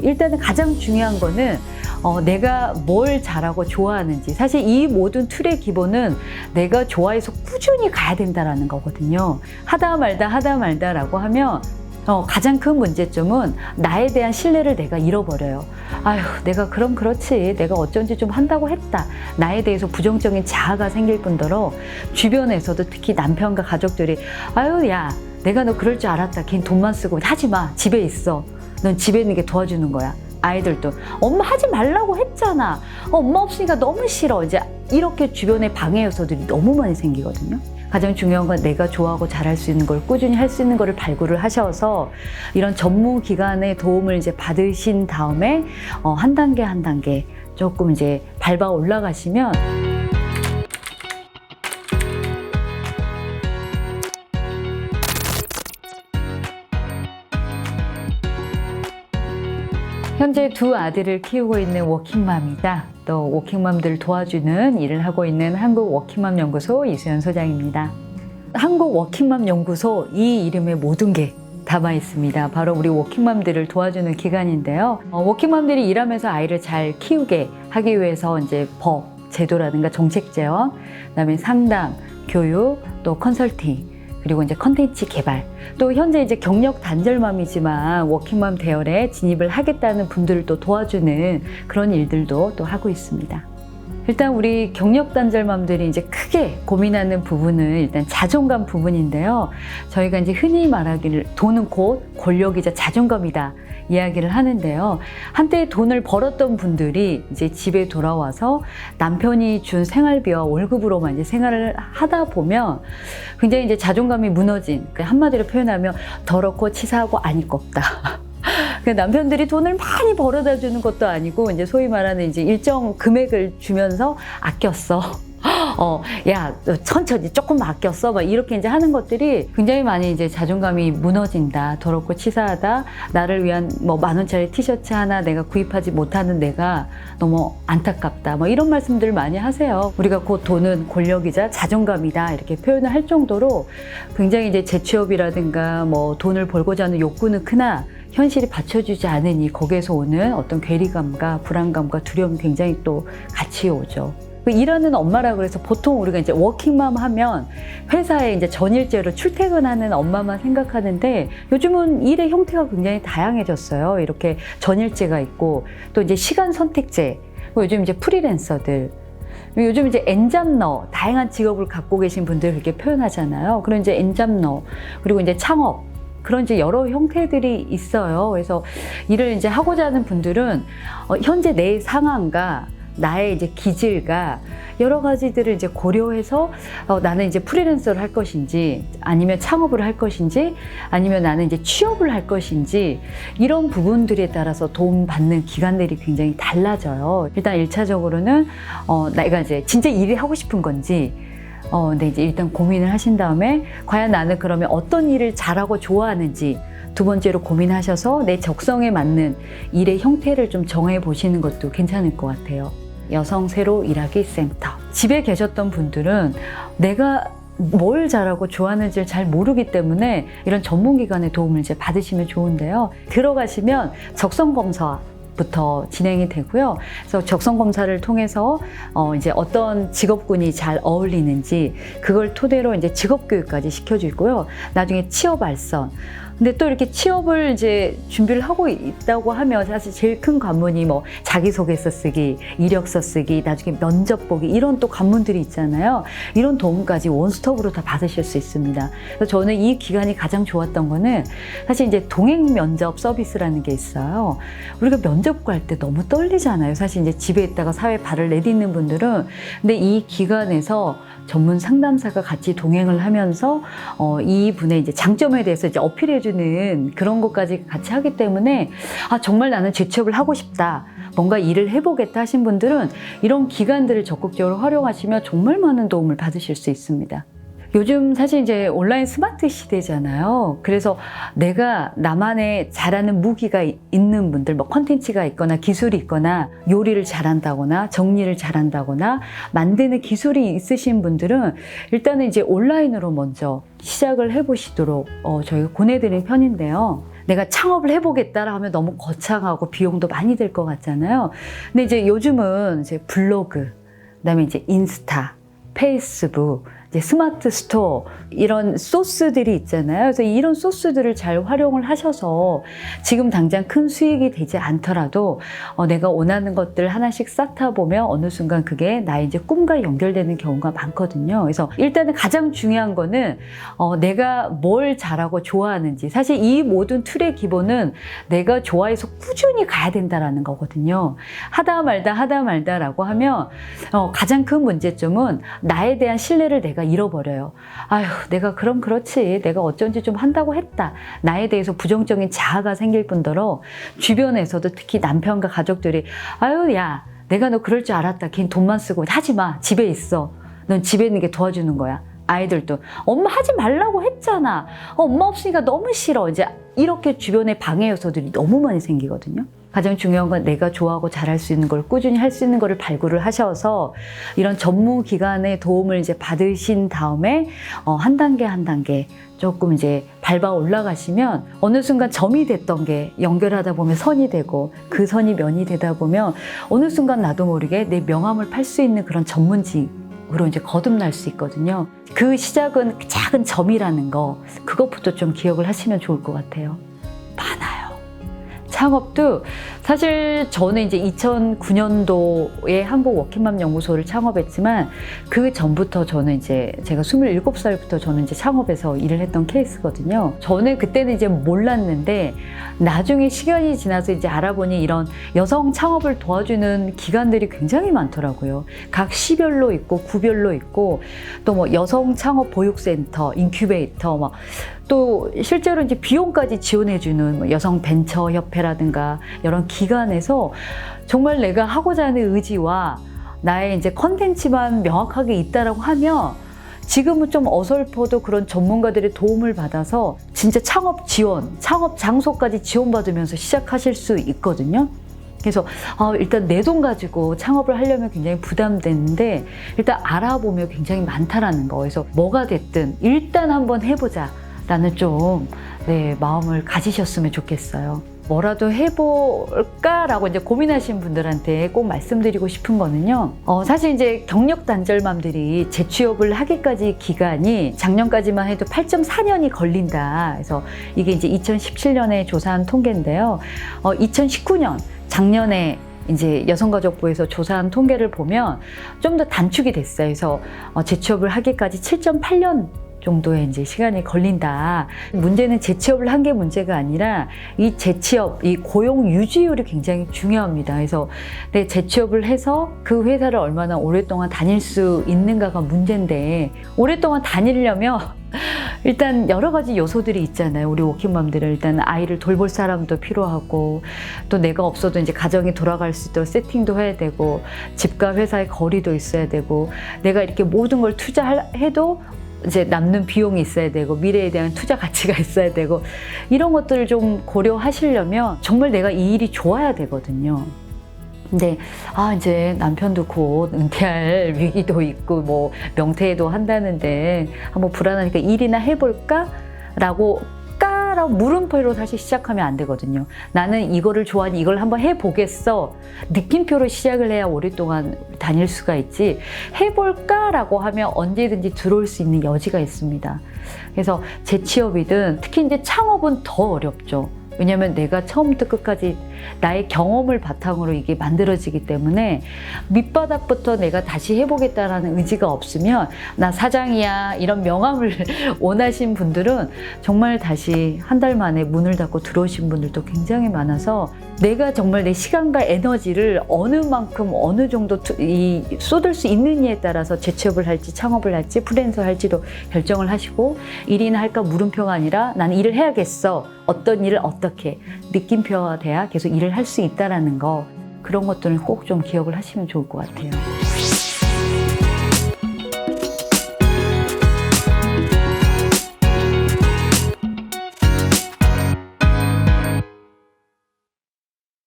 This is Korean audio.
일단은 가장 중요한 거는 내가 뭘 잘하고 좋아하는지. 사실 이 모든 툴의 기본은 내가 좋아해서 꾸준히 가야 된다라는 거거든요. 하다 말다라고 하면 가장 큰 문제점은 나에 대한 신뢰를 내가 잃어버려요. 아휴, 내가 그럼 그렇지. 내가 어쩐지 좀 한다고 했다. 나에 대해서 부정적인 자아가 생길 뿐더러 주변에서도 특히 남편과 가족들이 아유, 야, 내가 너 그럴 줄 알았다. 걔는 돈만 쓰고 하지 마. 집에 있어. 넌 집에 있는 게 도와주는 거야. 아이들도 엄마 하지 말라고 했잖아. 엄마 없으니까 너무 싫어. 이제 이렇게 주변에 방해 요소들이 너무 많이 생기거든요. 가장 중요한 건 내가 좋아하고 잘할 수 있는 걸 꾸준히 할 수 있는 거를 발굴을 하셔서 이런 전문 기관의 도움을 이제 받으신 다음에 한 단계 조금 이제 밟아 올라가시면 현재 두 아들을 키우고 있는 워킹맘이다. 또 워킹맘들을 도와주는 일을 하고 있는 한국워킹맘 연구소 이수연 소장입니다. 한국워킹맘 연구소, 이 이름에 모든 게 담아 있습니다. 바로 우리 워킹맘들을 도와주는 기관인데요. 워킹맘들이 일하면서 아이를 잘 키우게 하기 위해서 이제 법, 제도라든가 정책 제언, 그다음에 상담, 교육, 또 컨설팅, 그리고 이제 컨텐츠 개발, 또 현재 이제 경력 단절맘이지만 워킹맘 대열에 진입을 하겠다는 분들을 또 도와주는 그런 일들도 또 하고 있습니다. 일단 우리 경력 단절맘들이 이제 크게 고민하는 부분은 일단 자존감 부분인데요. 저희가 이제 흔히 말하기를 돈은 곧 권력이자 자존감이다 이야기를 하는데요. 한때 돈을 벌었던 분들이 이제 집에 돌아와서 남편이 준 생활비와 월급으로만 이제 생활을 하다 보면 굉장히 이제 자존감이 무너진, 한마디로 표현하면 더럽고 치사하고 아닐 거 없다. 남편들이 돈을 많이 벌어다 주는 것도 아니고 이제 소위 말하는 이제 일정 금액을 주면서 아꼈어. 야, 너 천천히 조금 아꼈어. 막 이렇게 이제 하는 것들이 굉장히 많이 이제 자존감이 무너진다. 더럽고 치사하다. 나를 위한 뭐 10,000원짜리 티셔츠 하나 내가 구입하지 못하는 내가 너무 안타깝다. 뭐 이런 말씀들 많이 하세요. 우리가 곧 돈은 권력이자 자존감이다. 이렇게 표현을 할 정도로 굉장히 이제 재취업이라든가 뭐 돈을 벌고자 하는 욕구는 크나 현실이 받쳐주지 않으니 거기에서 오는 어떤 괴리감과 불안감과 두려움이 굉장히 또 같이 오죠. 일하는 엄마라 그래서 보통 우리가 이제 워킹맘 하면 회사에 이제 전일제로 출퇴근하는 엄마만 생각하는데 요즘은 일의 형태가 굉장히 다양해졌어요. 이렇게 전일제가 있고 또 이제 시간 선택제, 요즘 이제 프리랜서들, 요즘 이제 엔잡러, 다양한 직업을 갖고 계신 분들 그렇게 표현하잖아요. 그런 이제 엔잡러, 그리고 이제 창업, 그런 이제 여러 형태들이 있어요. 그래서 일을 이제 하고자 하는 분들은 현재 내 상황과 나의 이제 기질과 여러 가지들을 이제 고려해서 나는 이제 프리랜서를 할 것인지 아니면 창업을 할 것인지 아니면 나는 이제 취업을 할 것인지 이런 부분들에 따라서 도움받는 기관들이 굉장히 달라져요. 일단 1차적으로는 내가 이제 진짜 일이 하고 싶은 건지 근데 이제 일단 고민을 하신 다음에 과연 나는 그러면 어떤 일을 잘하고 좋아하는지 두 번째로 고민하셔서 내 적성에 맞는 일의 형태를 좀 정해 보시는 것도 괜찮을 것 같아요. 여성 새로 일하기 센터. 집에 계셨던 분들은 내가 뭘 잘하고 좋아하는지를 잘 모르기 때문에 이런 전문기관의 도움을 이제 받으시면 좋은데요. 들어가시면 적성검사 부터 진행이 되고요. 그래서 적성 검사를 통해서 이제 어떤 직업군이 잘 어울리는지 그걸 토대로 이제 직업 교육까지 시켜주고요. 나중에 취업 알선. 근데 또 이렇게 취업을 이제 준비를 하고 있다고 하면 사실 제일 큰 관문이 뭐 자기소개서 쓰기, 이력서 쓰기, 나중에 면접 보기 이런 또 관문들이 있잖아요. 이런 도움까지 원스톱으로 다 받으실 수 있습니다. 그래서 저는 이 기간이 가장 좋았던 거는 사실 이제 동행 면접 서비스라는 게 있어요. 우리가 면접 갈 때 너무 떨리잖아요. 사실 이제 집에 있다가 사회에 발을 내딛는 분들은. 근데 이 기관에서 전문 상담사가 같이 동행을 하면서 이분의 이제 장점에 대해서 이제 어필해주는 그런 것까지 같이 하기 때문에 정말 나는 재취업을 하고 싶다, 뭔가 일을 해보겠다 하신 분들은 이런 기관들을 적극적으로 활용하시면 정말 많은 도움을 받으실 수 있습니다. 요즘 사실 이제 온라인 스마트 시대잖아요. 그래서 내가 나만의 잘하는 무기가 있는 분들, 뭐 컨텐츠가 있거나 기술이 있거나 요리를 잘한다거나 정리를 잘한다거나 만드는 기술이 있으신 분들은 일단은 이제 온라인으로 먼저 시작을 해보시도록 저희가 권해드리는 편인데요. 내가 창업을 해보겠다라 하면 너무 거창하고 비용도 많이 들 것 같잖아요. 근데 이제 요즘은 이제 블로그, 그다음에 이제 인스타, 페이스북, 이제 스마트 스토어 이런 소스들이 있잖아요. 그래서 이런 소스들을 잘 활용을 하셔서 지금 당장 큰 수익이 되지 않더라도 내가 원하는 것들 하나씩 쌓다 보면 어느 순간 그게 나의 이제 꿈과 연결되는 경우가 많거든요. 그래서 일단은 가장 중요한 거는 내가 뭘 잘하고 좋아하는지, 사실 이 모든 툴의 기본은 내가 좋아해서 꾸준히 가야 된다라는 거거든요. 하다 말다라고 하면 가장 큰 문제점은 나에 대한 신뢰를 내가 잃어버려요. 아휴, 내가 그럼 그렇지. 내가 어쩐지 좀 한다고 했다. 나에 대해서 부정적인 자아가 생길 뿐더러 주변에서도 특히 남편과 가족들이 아유, 야, 내가 너 그럴 줄 알았다. 걔는 돈만 쓰고 하지 마. 집에 있어. 넌 집에 있는 게 도와주는 거야. 아이들도 엄마 하지 말라고 했잖아. 엄마 없으니까 너무 싫어. 이제 이렇게 주변에 방해 요소들이 너무 많이 생기거든요. 가장 중요한 건 내가 좋아하고 잘할 수 있는 걸 꾸준히 할 수 있는 거를 발굴을 하셔서 이런 전문 기관의 도움을 이제 받으신 다음에 한 단계 한 단계 조금 이제 밟아 올라가시면 어느 순간 점이 됐던 게 연결하다 보면 선이 되고 그 선이 면이 되다 보면 어느 순간 나도 모르게 내 명함을 팔 수 있는 그런 전문직으로 이제 거듭날 수 있거든요. 그 시작은 작은 점이라는 거, 그것부터 좀 기억을 하시면 좋을 것 같아요. 많아요. 창업도 사실 저는 이제 2009년도에 한국 워킹맘 연구소를 창업했지만 그 전부터 저는 이제 제가 27살부터 저는 이제 창업해서 일을 했던 케이스거든요. 저는 그때는 이제 몰랐는데 나중에 시간이 지나서 이제 알아보니 이런 여성 창업을 도와주는 기관들이 굉장히 많더라고요. 각 시별로 있고 구별로 있고 또 뭐 여성 창업 보육센터, 인큐베이터 또 실제로 이제 비용까지 지원해주는 뭐 여성 벤처 협회라든가 이런 기관에서 정말 내가 하고자 하는 의지와 나의 이제 컨텐츠만 명확하게 있다라고 하면 지금은 좀 어설퍼도 그런 전문가들의 도움을 받아서 진짜 창업 지원, 창업 장소까지 지원받으면서 시작하실 수 있거든요. 그래서 일단 내 돈 가지고 창업을 하려면 굉장히 부담되는데 일단 알아보면 굉장히 많다라는 거. 그래서 뭐가 됐든 일단 한번 해보자 라는 좀 마음을 가지셨으면 좋겠어요. 뭐라도 해볼까라고 이제 고민하시는 분들한테 꼭 말씀드리고 싶은 거는요. 사실 이제 경력 단절맘들이 재취업을 하기까지 기간이 작년까지만 해도 8.4년이 걸린다. 그래서 이게 이제 2017년에 조사한 통계인데요. 2019년 작년에 이제 여성가족부에서 조사한 통계를 보면 좀 더 단축이 됐어요. 그래서 재취업을 하기까지 7.8년 정도의 이제 시간이 걸린다. 문제는 재취업을 한 게 문제가 아니라 이 재취업, 이 고용 유지율이 굉장히 중요합니다. 그래서 내 재취업을 해서 그 회사를 얼마나 오랫동안 다닐 수 있는가가 문제인데 오랫동안 다니려면 일단 여러 가지 요소들이 있잖아요. 우리 워킹맘들은 일단 아이를 돌볼 사람도 필요하고 또 내가 없어도 이제 가정이 돌아갈 수 있도록 세팅도 해야 되고 집과 회사의 거리도 있어야 되고 내가 이렇게 모든 걸 투자해도 이제 남는 비용이 있어야 되고 미래에 대한 투자 가치가 있어야 되고 이런 것들을 좀 고려하시려면 정말 내가 이 일이 좋아야 되거든요. 근데 이제 남편도 곧 은퇴할 위기도 있고 뭐 명퇴도 한다는데 한번 불안하니까 일이나 해볼까? 라고 물음표로 사실 시작하면 안 되거든요. 나는 이거를 좋아하니 이걸 한번 해보겠어. 느낌표로 시작을 해야 오랫동안 다닐 수가 있지. 해볼까라고 하면 언제든지 들어올 수 있는 여지가 있습니다. 그래서 재취업이든 특히 이제 창업은 더 어렵죠. 왜냐하면 내가 처음부터 끝까지 나의 경험을 바탕으로 이게 만들어지기 때문에 밑바닥부터 내가 다시 해보겠다라는 의지가 없으면 나 사장이야 이런 명함을 원하신 분들은 정말 다시 한 달 만에 문을 닫고 들어오신 분들도 굉장히 많아서 내가 정말 내 시간과 에너지를 어느 만큼 어느 정도 쏟을 수 있느냐에 따라서 재취업을 할지 창업을 할지 프리랜서 할지도 결정을 하시고 일이나 할까 물음표가 아니라 나는 일을 해야겠어. 어떤 일을 어떻게 느낌표가 돼야 계속 일을 할 수 있다라는 거 그런 것들은 꼭 좀 기억을 하시면 좋을 것 같아요.